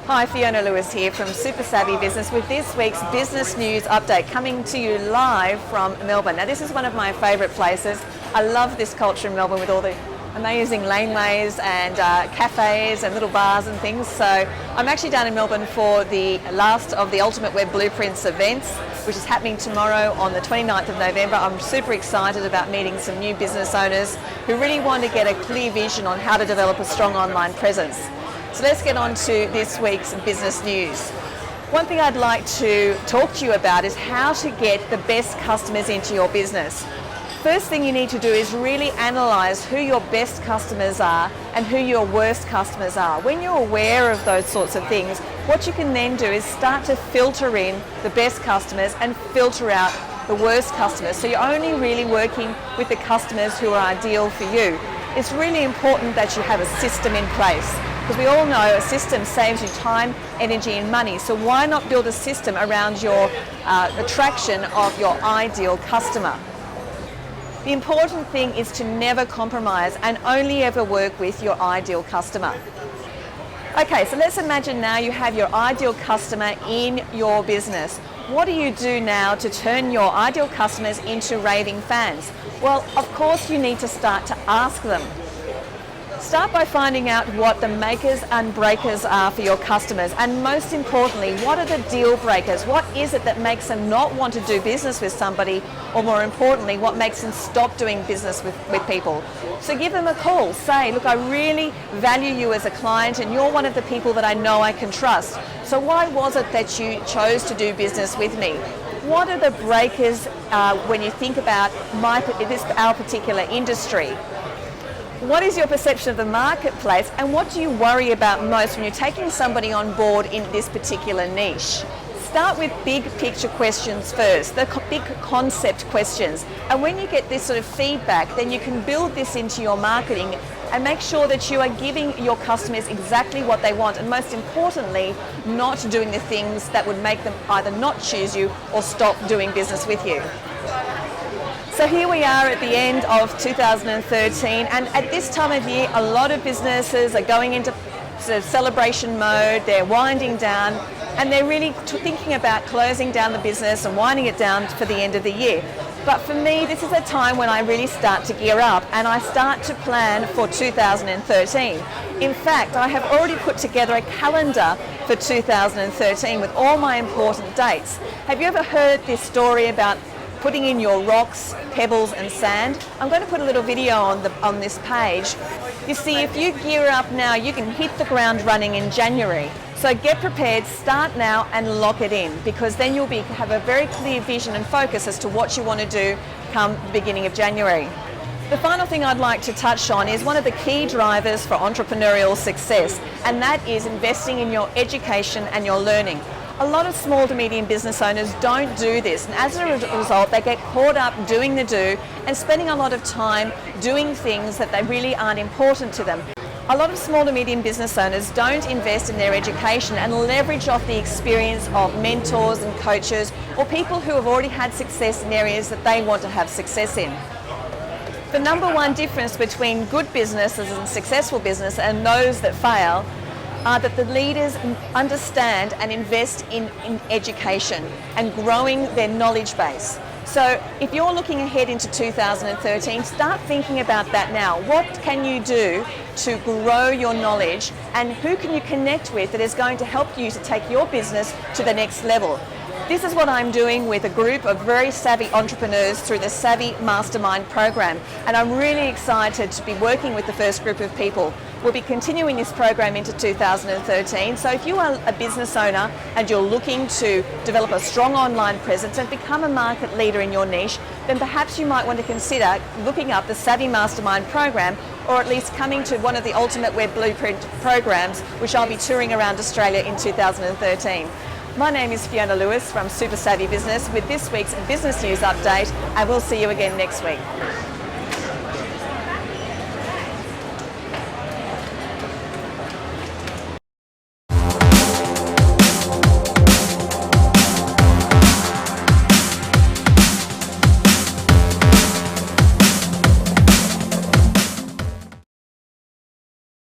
Hi, Fiona Lewis here from Super Savvy Business with this week's business news update coming to you live from Melbourne. Now this is one of my favourite places. I love this culture in Melbourne with all the amazing laneways and cafes and little bars and things. So I'm actually down in Melbourne for the last of the Ultimate Web Blueprints events, which is happening tomorrow on the 29th of November. I'm super excited about meeting some new business owners who really want to get a clear vision on how to develop a strong online presence. So let's get on to this week's business news. One thing I'd like to talk to you about is how to get the best customers into your business. First thing you need to do is really analyse who your best customers are and who your worst customers are. When you're aware of those sorts of things, what you can then do is start to filter in the best customers and filter out the worst customers. So you're only really working with the customers who are ideal for you. It's really important that you have a system in place, because we all know a system saves you time, energy and money. So why not build a system around your attraction of your ideal customer? The important thing is to never compromise and only ever work with your ideal customer. Okay, so let's imagine now you have your ideal customer in your business. What do you do now to turn your ideal customers into raving fans? Well, of course you need to start to ask them. Start by finding out what the makers and breakers are for your customers, and most importantly, what are the deal breakers? What is it that makes them not want to do business with somebody, or more importantly, what makes them stop doing business with people? So give them a call. Say, look, I really value you as a client and you're one of the people that I know I can trust. So why was it that you chose to do business with me? What are the breakers when you think about our particular industry? What is your perception of the marketplace, and what do you worry about most when you're taking somebody on board in this particular niche? Start with big picture questions first, the big concept questions. And when you get this sort of feedback, then you can build this into your marketing and make sure that you are giving your customers exactly what they want, and most importantly, not doing the things that would make them either not choose you or stop doing business with you. So here we are at the end of 2013, and at this time of year a lot of businesses are going into sort of celebration mode. They're winding down and they're really thinking about closing down the business and winding it down for the end of the year. But for me, this is a time when I really start to gear up and I start to plan for 2013. In fact, I have already put together a calendar for 2013 with all my important dates. Have you ever heard this story about putting in your rocks, pebbles and sand? I'm going to put a little video on this page. You see, if you gear up now, you can hit the ground running in January. So get prepared, start now and lock it in, because then you'll have a very clear vision and focus as to what you want to do come the beginning of January. The final thing I'd like to touch on is one of the key drivers for entrepreneurial success, and that is investing in your education and your learning. A lot of small to medium business owners don't do this, and as a result they get caught up doing the do and spending a lot of time doing things that they really aren't important to them. A lot of small to medium business owners don't invest in their education and leverage off the experience of mentors and coaches or people who have already had success in areas that they want to have success in. The number one difference between good businesses and successful business and those that fail are that the leaders understand and invest in education and growing their knowledge base. So if you're looking ahead into 2013, start thinking about that now. What can you do to grow your knowledge, and who can you connect with that is going to help you to take your business to the next level? This is what I'm doing with a group of very savvy entrepreneurs through the Savvy Mastermind program, and I'm really excited to be working with the first group of people. We'll be continuing this program into 2013, so if you are a business owner and you're looking to develop a strong online presence and become a market leader in your niche, then perhaps you might want to consider looking up the Savvy Mastermind program, or at least coming to one of the Ultimate Web Blueprint programs, which I'll be touring around Australia in 2013. My name is Fiona Lewis from Super Savvy Business with this week's business news update, and we'll see you again next week.